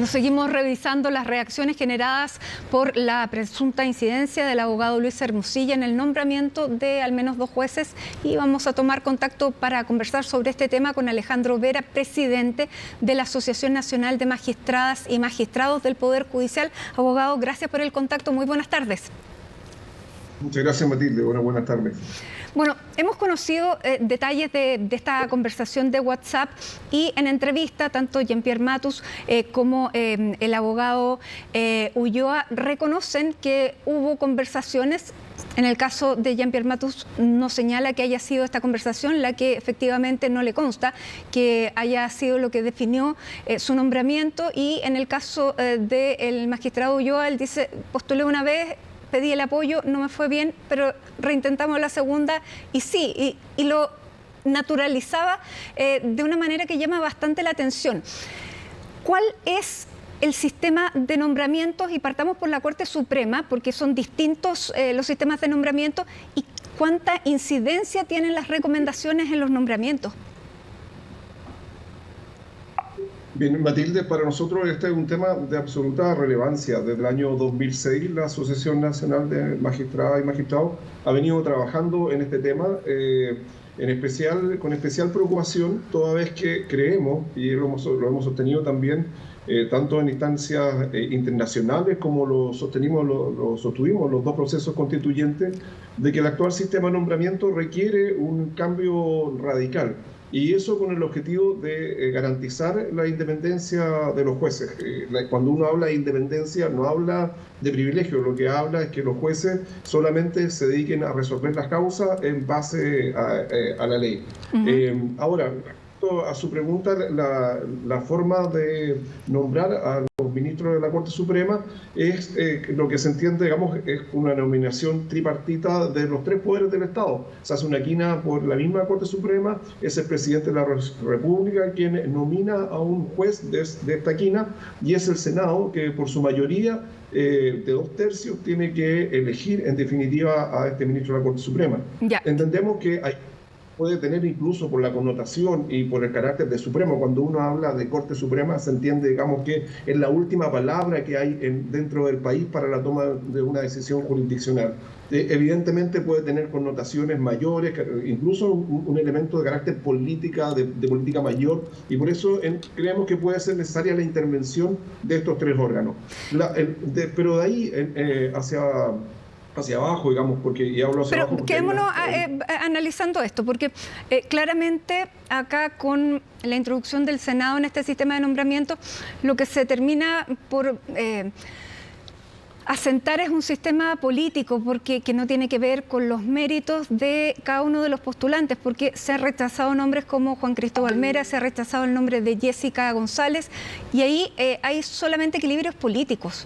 Bueno, seguimos revisando las reacciones generadas por la presunta incidencia del abogado Luis Hermosilla en el nombramiento de al menos 2 jueces, y vamos a tomar contacto para conversar sobre este tema con Alejandro Vera, presidente de la Asociación Nacional de Magistradas y Magistrados del Poder Judicial. Abogado, gracias por el contacto. Muy buenas tardes. Muchas gracias, Matilde. Buenas tardes. Bueno, hemos conocido detalles de esta conversación de WhatsApp, y en entrevista tanto Jean-Pierre Matus como el abogado Ulloa reconocen que hubo conversaciones. En el caso de Jean-Pierre Matus no señala que haya sido esta conversación la que efectivamente no le consta, que haya sido lo que definió su nombramiento, y en el caso del magistrado Ulloa, él dice: postulé una vez, pedí el apoyo, no me fue bien, pero reintentamos la segunda y sí, y lo naturalizaba de una manera que llama bastante la atención. ¿Cuál es el sistema de nombramientos? Y partamos por la Corte Suprema, porque son distintos los sistemas de nombramiento, y cuánta incidencia tienen las recomendaciones en los nombramientos. Bien, Matilde, para nosotros este es un tema de absoluta relevancia. Desde el año 2006, la Asociación Nacional de Magistradas y Magistrados ha venido trabajando en este tema, con especial preocupación, toda vez que creemos, y lo hemos sostenido también, tanto en instancias internacionales como lo sostuvimos los 2 procesos constituyentes, de que el actual sistema de nombramiento requiere un cambio radical. Y eso con el objetivo de garantizar la independencia de los jueces. Cuando uno habla de independencia, no habla de privilegio, lo que habla es que los jueces solamente se dediquen a resolver las causas en base a la ley. Ahora, a su pregunta, la forma de nombrar a los ministros de la Corte Suprema es lo que se entiende, digamos, es una nominación tripartita de los 3 poderes del Estado. Se hace una quina por la misma Corte Suprema, es el presidente de la República quien nomina a un juez de esta quina, y es el Senado que por su mayoría de 2/3 tiene que elegir en definitiva a este ministro de la Corte Suprema. Ya. Entendemos que puede tener, incluso por la connotación y por el carácter de Supremo, cuando uno habla de Corte Suprema se entiende, digamos, que es la última palabra que hay dentro del país para la toma de una decisión jurisdiccional. Evidentemente puede tener connotaciones mayores, incluso un elemento de carácter de política mayor, y por eso creemos que puede ser necesaria la intervención de estos 3 órganos. Pero de ahí hacia abajo, digamos, porque ya hablo hacia abajo. Pero quedémonos analizando esto, porque claramente acá con la introducción del Senado en este sistema de nombramiento, lo que se termina por asentar es un sistema político, porque que no tiene que ver con los méritos de cada uno de los postulantes, porque se han rechazado nombres como Juan Cristóbal Mera, se ha rechazado el nombre de Jessica González, y ahí hay solamente equilibrios políticos.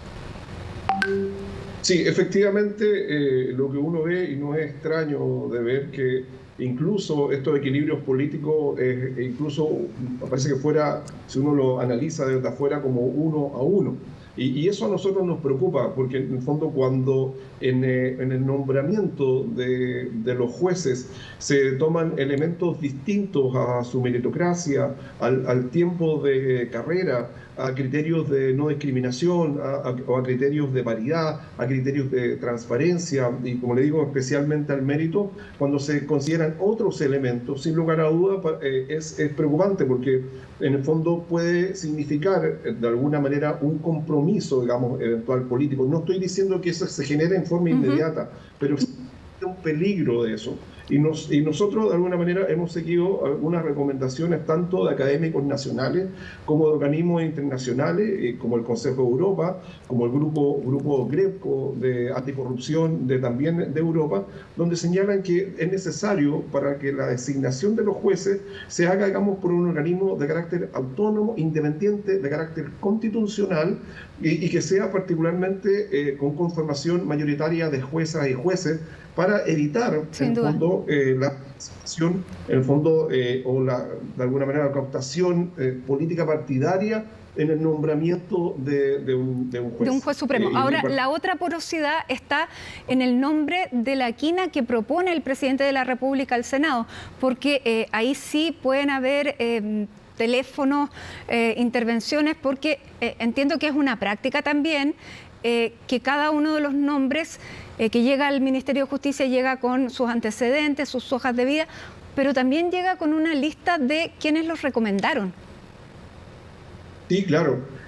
Sí, efectivamente, lo que uno ve, y no es extraño de ver que incluso estos equilibrios políticos, incluso parece que fuera, si uno lo analiza desde afuera, como 1 a 1. Y eso a nosotros nos preocupa, porque en el fondo cuando en el nombramiento de los jueces se toman elementos distintos a su meritocracia, al tiempo de carrera, a criterios de no discriminación, o a criterios de paridad, a criterios de transparencia, y como le digo, especialmente al mérito, cuando se consideran otros elementos, sin lugar a duda es preocupante, porque en el fondo puede significar de alguna manera un compromiso, digamos, eventual político. No estoy diciendo que eso se genere en forma inmediata, pero existe un peligro de eso. Y nosotros, de alguna manera, hemos seguido algunas recomendaciones tanto de académicos nacionales como de organismos internacionales, como el Consejo de Europa, como el grupo GRECO de anticorrupción también de Europa, donde señalan que es necesario, para que la designación de los jueces se haga, digamos, por un organismo de carácter autónomo, independiente, de carácter constitucional, y que sea particularmente con conformación mayoritaria de juezas y jueces, para evitar, en el fondo, la participación, en el fondo, de alguna manera, la cooptación política partidaria en el nombramiento de un juez. De un juez supremo. Ahora, la otra porosidad está en el nombre de la quina que propone el presidente de la República al Senado, porque ahí sí pueden haber teléfonos, intervenciones, porque entiendo que es una práctica también que cada uno de los nombres que llega al Ministerio de Justicia llega con sus antecedentes, sus hojas de vida, pero también llega con una lista de quienes los recomendaron. Sí, claro.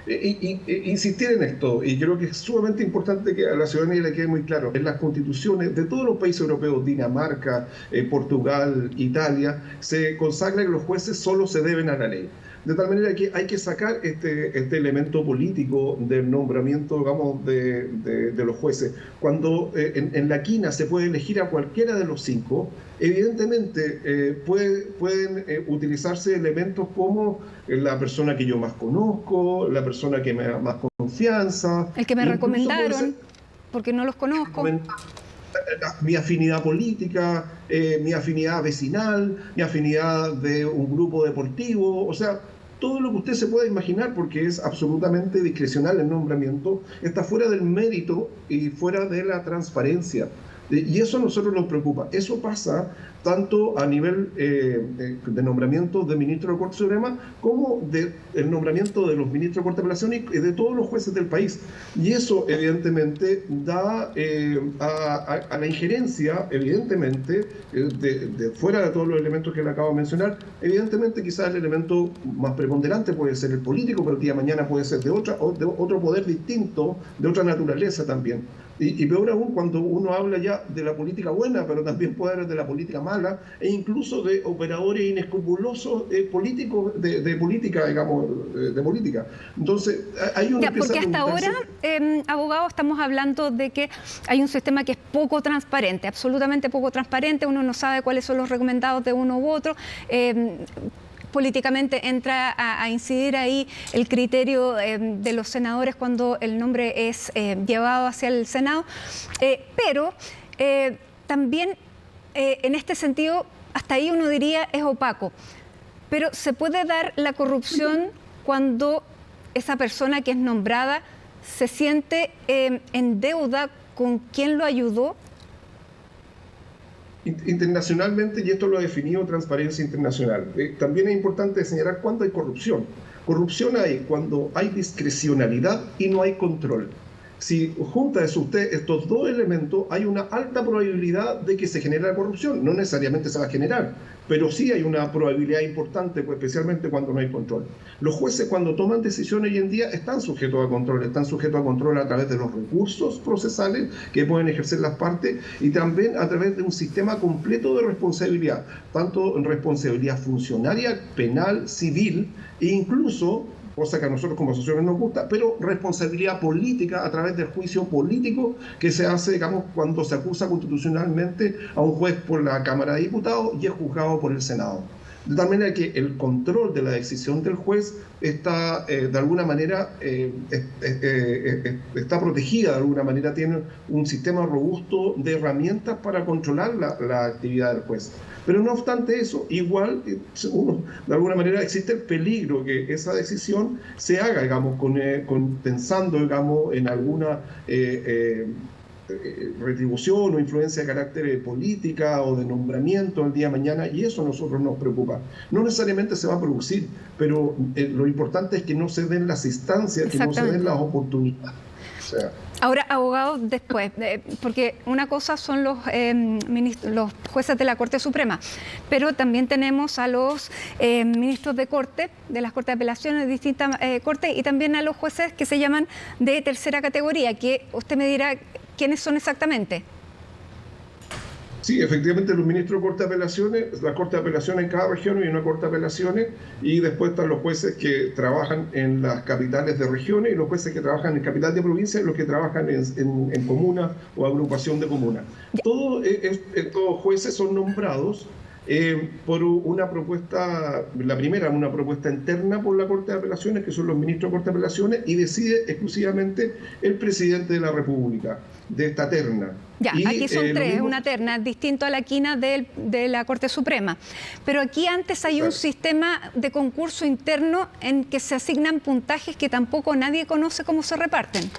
Insistir en esto, y creo que es sumamente importante que a la ciudadanía le quede muy claro, en las constituciones de todos los países europeos, Dinamarca, Portugal, Italia, se consagra que los jueces solo se deben a la ley. De tal manera que hay que sacar este elemento político del nombramiento, digamos, de los jueces. Cuando en la quina se puede elegir a cualquiera de los 5, evidentemente pueden utilizarse elementos como la persona que yo más conozco, la persona que me da más confianza. El que me recomendaron, porque no los conozco. Mi afinidad política, mi afinidad vecinal, mi afinidad de un grupo deportivo, o sea, todo lo que usted se pueda imaginar, porque es absolutamente discrecional el nombramiento, está fuera del mérito y fuera de la transparencia. Y eso a nosotros nos preocupa. Eso pasa tanto a nivel de nombramiento de ministro de Corte Suprema como del nombramiento de los ministros de Corte de Apelación y de todos los jueces del país. Y eso evidentemente da a la injerencia, evidentemente, de fuera de todos los elementos que le acabo de mencionar, evidentemente quizás el elemento más preponderante puede ser el político, pero el día de mañana puede ser de otro poder distinto, de otra naturaleza también. Y peor aún cuando uno habla ya de la política buena, pero también puede haber de la política mala, e incluso de operadores inescrupulosos políticos de política, digamos, de política. Entonces, hay una... Porque hasta ahora, abogado, estamos hablando de que hay un sistema que es poco transparente, absolutamente poco transparente, uno no sabe cuáles son los recomendados de uno u otro. Políticamente entra a incidir ahí el criterio de los senadores cuando el nombre es llevado hacia el Senado, pero también en este sentido, hasta ahí uno diría es opaco, pero se puede dar la corrupción cuando esa persona que es nombrada se siente en deuda con quien lo ayudó. Internacionalmente, y esto lo ha definido Transparencia Internacional, también es importante señalar cuándo hay corrupción. Corrupción hay cuando hay discrecionalidad y no hay control. Si junta usted estos dos elementos, hay una alta probabilidad de que se genere la corrupción. No necesariamente se va a generar, pero sí hay una probabilidad importante, pues, especialmente cuando no hay control. Los jueces, cuando toman decisiones hoy en día, están sujetos a control a través de los recursos procesales que pueden ejercer las partes y también a través de un sistema completo de responsabilidad, tanto en responsabilidad funcionaria, penal, civil e incluso, cosa que a nosotros como asociaciones nos gusta, pero responsabilidad política a través del juicio político que se hace, digamos, cuando se acusa constitucionalmente a un juez por la Cámara de Diputados y es juzgado por el Senado. De tal manera que el control de la decisión del juez está, de alguna manera, está protegida, de alguna manera tiene un sistema robusto de herramientas para controlar la actividad del juez. Pero no obstante eso, igual, de alguna manera existe el peligro que esa decisión se haga, digamos, pensando, digamos, en alguna retribución o influencia de carácter política o de nombramiento el día de mañana, y eso a nosotros nos preocupa. No necesariamente se va a producir, pero lo importante es que no se den las instancias, que no se den las oportunidades. O sea, ahora, abogado, después, porque una cosa son los jueces de la Corte Suprema, pero también tenemos a los ministros de Corte, de las Cortes de Apelaciones, de distintas cortes, y también a los jueces que se llaman de tercera categoría, que usted me dirá quiénes son exactamente. Sí, efectivamente, los ministros de Corte de Apelaciones, la Corte de Apelaciones en cada región hay una Corte de Apelaciones, y después están los jueces que trabajan en las capitales de regiones y los jueces que trabajan en capital de provincia y los que trabajan en comuna o agrupación de comunas. Todos jueces son nombrados por una propuesta, la primera, una propuesta interna por la Corte de Apelaciones, que son los ministros de Corte de Apelaciones, y decide exclusivamente el presidente de la República, de esta terna. Ya, y, aquí son tres, una terna, distinto a la quina de la Corte Suprema. Pero aquí antes hay un sistema de concurso interno en que se asignan puntajes que tampoco nadie conoce cómo se reparten.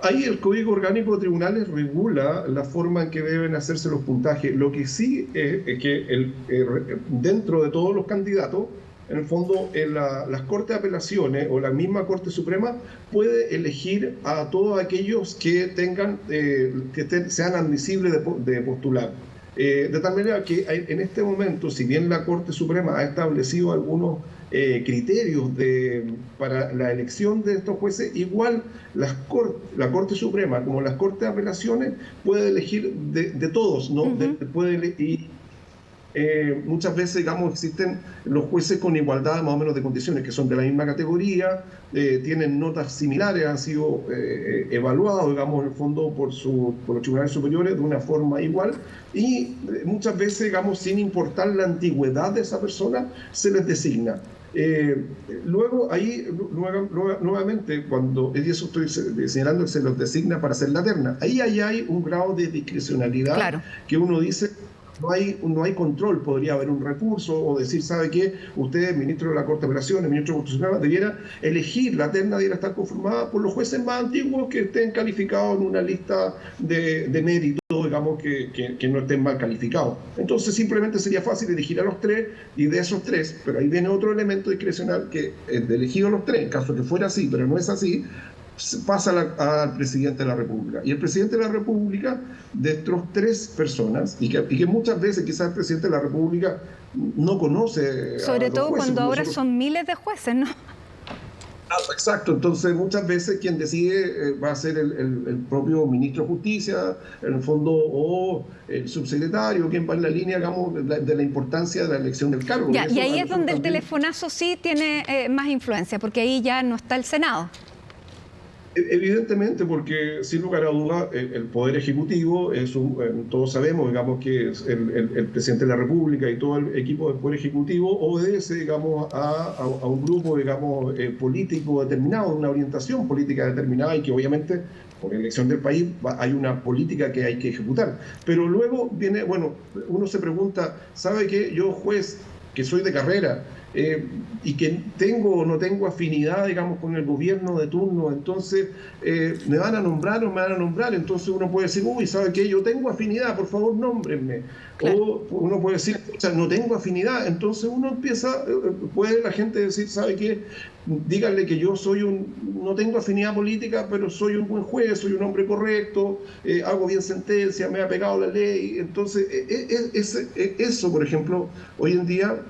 Ahí el Código Orgánico de Tribunales regula la forma en que deben hacerse los puntajes. Lo que sí es que dentro de todos los candidatos en el fondo, las Cortes de Apelaciones o la misma Corte Suprema puede elegir a todos aquellos que tengan, sean admisibles de postular. De tal manera que en este momento, si bien la Corte Suprema ha establecido algunos criterios para la elección de estos jueces, igual la Corte Suprema como las Cortes de Apelaciones puede elegir de todos, ¿no? Puede elegir. Muchas veces, digamos, existen los jueces con igualdad más o menos de condiciones, que son de la misma categoría, tienen notas similares, han sido evaluados, digamos, en el fondo por los tribunales superiores de una forma igual, y muchas veces, digamos, sin importar la antigüedad de esa persona, se les designa. Luego, ahí, nuevamente, cuando, y eso estoy señalando, se los designa para hacer la terna, ahí hay un grado de discrecionalidad, claro, que uno dice... No hay control, podría haber un recurso o decir, ¿sabe qué? Usted, ministro de la Corte de Apelaciones, ministro constitucional, debiera elegir, la terna debiera estar conformada por los jueces más antiguos que estén calificados en una lista de mérito, digamos, que no estén mal calificados. Entonces simplemente sería fácil elegir a los tres, y de esos tres, pero ahí viene otro elemento discrecional, que de elegir a los tres, en caso que fuera así, pero no es así, pasa al presidente de la República. Y el presidente de la República, de estas tres personas, y que muchas veces quizás el presidente de la República no conoce... Sobre todo cuando ahora son miles de jueces, ¿no? Exacto, entonces muchas veces quien decide va a ser el propio ministro de Justicia, en el fondo, o el subsecretario, quien va en la línea, digamos, de la importancia de la elección del cargo. Ya, y ahí es donde el telefonazo sí tiene más influencia, porque ahí ya no está el Senado. Evidentemente, porque sin lugar a duda el Poder Ejecutivo, todos sabemos, digamos, que es el Presidente de la República y todo el equipo del Poder Ejecutivo obedece, digamos, a un grupo, digamos, político determinado, una orientación política determinada, y que obviamente por elección del país hay una política que hay que ejecutar. Pero luego viene, bueno, uno se pregunta, ¿sabe qué? Yo, juez, que soy de carrera, y que tengo o no tengo afinidad, digamos, con el gobierno de turno, entonces me van a nombrar o me van a nombrar, entonces uno puede decir, uy, ¿sabe qué? Yo tengo afinidad, por favor, nómbrenme. Claro. O uno puede decir, o sea, no tengo afinidad, entonces uno empieza, puede la gente decir, ¿sabe qué? Díganle que yo no tengo afinidad política, pero soy un buen juez, soy un hombre correcto, hago bien sentencia, me ha pegado la ley. Entonces, eso, por ejemplo, hoy en día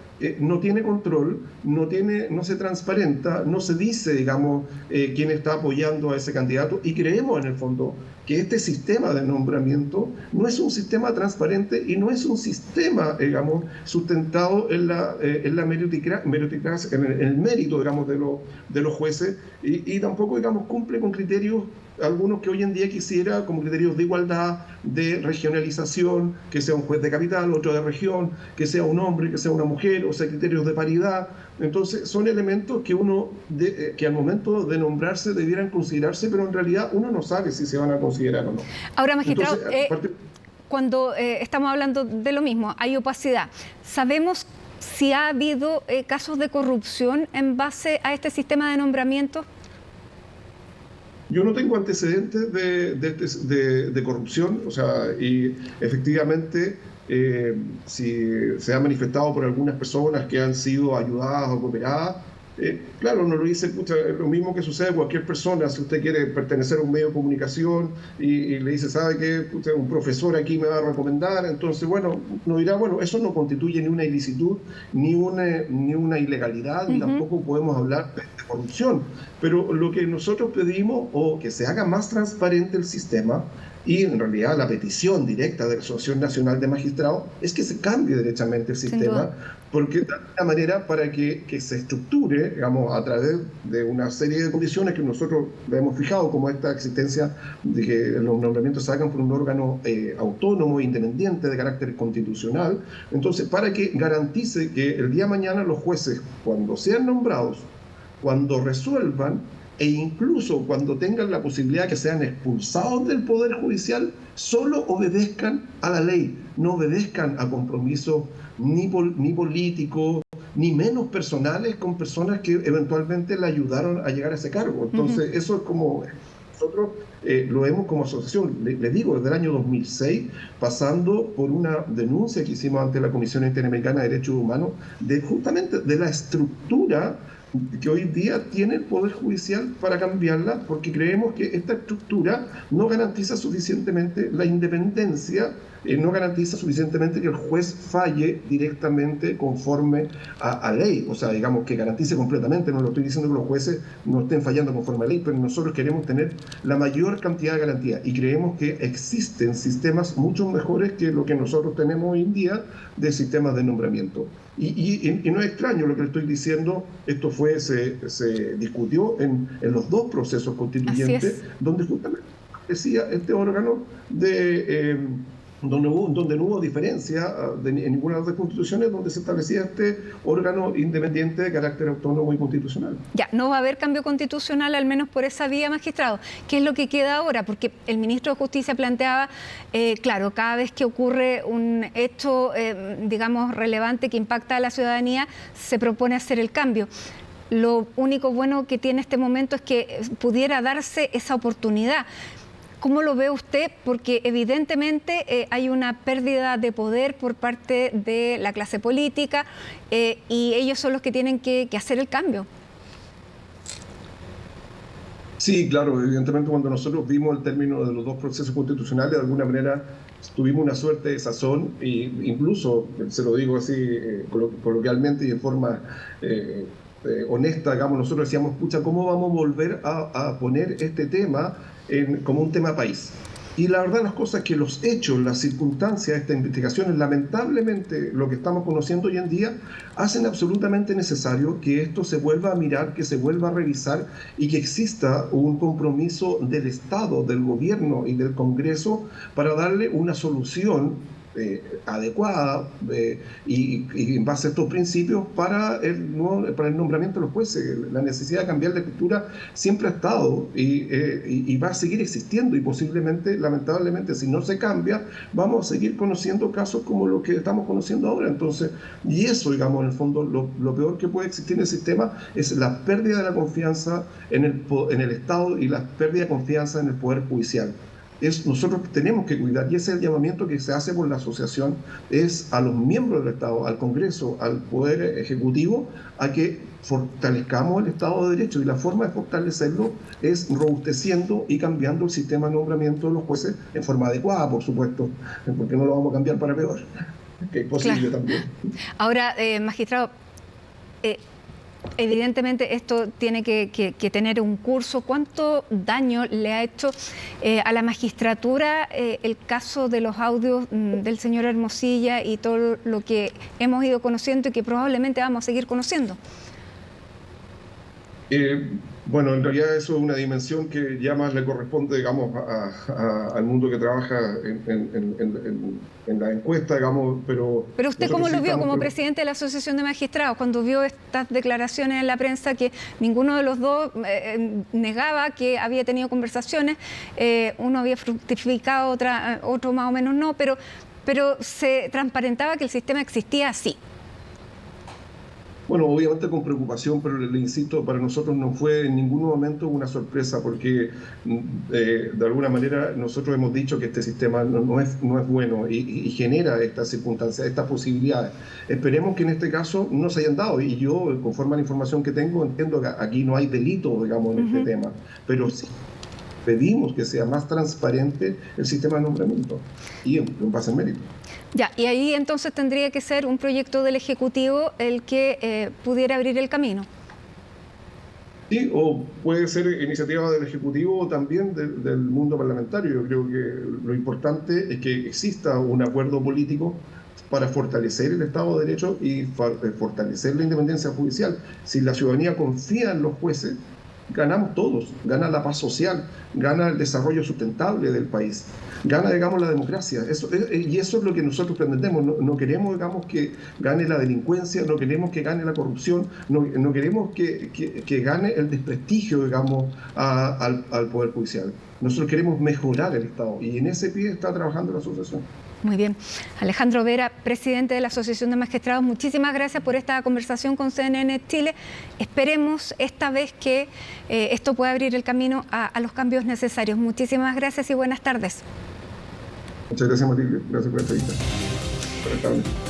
no tiene control, no se transparenta, no se dice, digamos, quién está apoyando a ese candidato, y creemos en el fondo que este sistema de nombramiento no es un sistema transparente y no es un sistema, digamos, sustentado en la meritocracia, en el mérito, digamos, de los jueces, y tampoco, digamos, cumple con criterios, algunos que hoy en día quisiera, como criterios de igualdad, de regionalización, que sea un juez de capital, otro de región, que sea un hombre, que sea una mujer, o sea, criterios de paridad. Entonces, son elementos que al momento de nombrarse debieran considerarse, pero en realidad uno no sabe si se van a considerar o no. Ahora, magistrado, cuando estamos hablando de lo mismo, hay opacidad. ¿Sabemos si ha habido casos de corrupción en base a este sistema de nombramiento? Yo no tengo antecedentes de corrupción, o sea, y efectivamente, si se ha manifestado por algunas personas que han sido ayudadas o cooperadas, claro, uno lo dice, escucha, lo mismo que sucede a cualquier persona. Si usted quiere pertenecer a un medio de comunicación y le dice, ¿sabe qué? Un profesor aquí me va a recomendar, entonces, bueno, no dirá, bueno, eso no constituye ni una ilicitud, ni una ilegalidad, ni tampoco podemos hablar de corrupción. Pero lo que nosotros pedimos, o que se haga más transparente el sistema, y en realidad la petición directa de la Asociación Nacional de Magistrados, es que se cambie derechamente el sistema, porque de alguna manera para que se estructure, digamos, a través de una serie de condiciones que nosotros le hemos fijado, como esta existencia de que los nombramientos se hagan por un órgano autónomo e independiente de carácter constitucional. Entonces, para que garantice que el día de mañana los jueces, cuando sean nombrados, cuando resuelvan, e incluso cuando tengan la posibilidad que sean expulsados del Poder Judicial, solo obedezcan a la ley, no obedezcan a compromisos ni políticos, ni menos personales con personas que eventualmente le ayudaron a llegar a ese cargo. Entonces, eso es como nosotros lo vemos como asociación, les digo, desde el año 2006, pasando por una denuncia que hicimos ante la Comisión Interamericana de Derechos Humanos, justamente de la estructura que hoy día tiene el Poder Judicial para cambiarla, porque creemos que esta estructura no garantiza suficientemente la independencia, no garantiza suficientemente que el juez falle directamente conforme a ley, o sea, digamos que garantice completamente. No lo estoy diciendo que los jueces no estén fallando conforme a ley, pero nosotros queremos tener la mayor cantidad de garantías y creemos que existen sistemas mucho mejores que lo que nosotros tenemos hoy en día de sistemas de nombramiento. Y no es extraño lo que le estoy diciendo, esto se discutió en los dos procesos constituyentes, donde justamente decía este órgano donde no hubo diferencia en ninguna de las constituciones, donde se establecía este órgano independiente de carácter autónomo y constitucional. Ya, no va a haber cambio constitucional, al menos por esa vía, magistrado. ¿Qué es lo que queda ahora? Porque el ministro de Justicia planteaba, claro, cada vez que ocurre un hecho, digamos, relevante que impacta a la ciudadanía, se propone hacer el cambio. Lo único bueno que tiene este momento es que pudiera darse esa oportunidad. ¿Cómo lo ve usted? Porque evidentemente hay una pérdida de poder por parte de la clase política y ellos son los que tienen que hacer el cambio. Sí, claro, evidentemente cuando nosotros vimos el término de los dos procesos constitucionales, de alguna manera tuvimos una suerte de sazón, e incluso, se lo digo así coloquialmente y en forma honesta, digamos, nosotros decíamos, pucha, ¿cómo vamos a volver a poner este tema como un tema país? Y la verdad de las cosas es que los hechos, las circunstancias de estas investigaciones, lamentablemente lo que estamos conociendo hoy en día, hacen absolutamente necesario que esto se vuelva a mirar, que se vuelva a revisar y que exista un compromiso del Estado, del gobierno y del Congreso para darle una solución adecuada y en base a estos principios para el nombramiento de los jueces. La necesidad de cambiar la estructura siempre ha estado y va a seguir existiendo, y posiblemente, lamentablemente, si no se cambia, vamos a seguir conociendo casos como los que estamos conociendo ahora. Entonces, y eso, digamos, en el fondo, lo peor que puede existir en el sistema es la pérdida de la confianza en el Estado y la pérdida de confianza en el Poder Judicial. Nosotros tenemos que cuidar, y ese es el llamamiento que se hace por la asociación, es a los miembros del Estado, al Congreso, al Poder Ejecutivo, a que fortalezcamos el Estado de Derecho, y la forma de fortalecerlo es robusteciendo y cambiando el sistema de nombramiento de los jueces en forma adecuada, por supuesto, porque no lo vamos a cambiar para peor, que es posible, claro, también. Ahora, magistrado, evidentemente esto tiene que tener un curso. ¿Cuánto daño le ha hecho a la magistratura el caso de los audios del señor Hermosilla y todo lo que hemos ido conociendo y que probablemente vamos a seguir conociendo? Bueno, en realidad eso es una dimensión que ya más le corresponde, digamos, al mundo que trabaja en la encuesta, digamos, pero... Pero usted, ¿cómo lo vio como presidente de la Asociación de Magistrados, cuando vio estas declaraciones en la prensa que ninguno de los dos negaba que había tenido conversaciones, uno había fructificado, otro más o menos no, pero se transparentaba que el sistema existía así? Bueno, obviamente con preocupación, pero le insisto, para nosotros no fue en ningún momento una sorpresa, porque de alguna manera nosotros hemos dicho que este sistema no es bueno y genera estas circunstancias, estas posibilidades. Esperemos que en este caso no se hayan dado, y yo, conforme a la información que tengo, entiendo que aquí no hay delito, digamos, en este tema, pero sí pedimos que sea más transparente el sistema de nombramiento y en base en mérito. Ya, y ahí entonces tendría que ser un proyecto del Ejecutivo el que pudiera abrir el camino. Sí, o puede ser iniciativa del Ejecutivo o también del mundo parlamentario. Yo creo que lo importante es que exista un acuerdo político para fortalecer el Estado de Derecho y fortalecer la independencia judicial. Si la ciudadanía confía en los jueces, ganamos todos, gana la paz social, gana el desarrollo sustentable del país, gana, digamos, la democracia. Y eso es lo que nosotros pretendemos. No queremos, digamos, que gane la delincuencia, no queremos que gane la corrupción, no queremos que gane el desprestigio, digamos, al Poder Judicial. Nosotros queremos mejorar el Estado, y en ese pie está trabajando la asociación. Muy bien. Alejandro Vera, presidente de la Asociación de Magistrados, muchísimas gracias por esta conversación con CNN Chile. Esperemos esta vez que esto pueda abrir el camino a los cambios necesarios. Muchísimas gracias y buenas tardes. Muchas gracias, Matilde. Gracias por esta entrevista. Buenas tardes.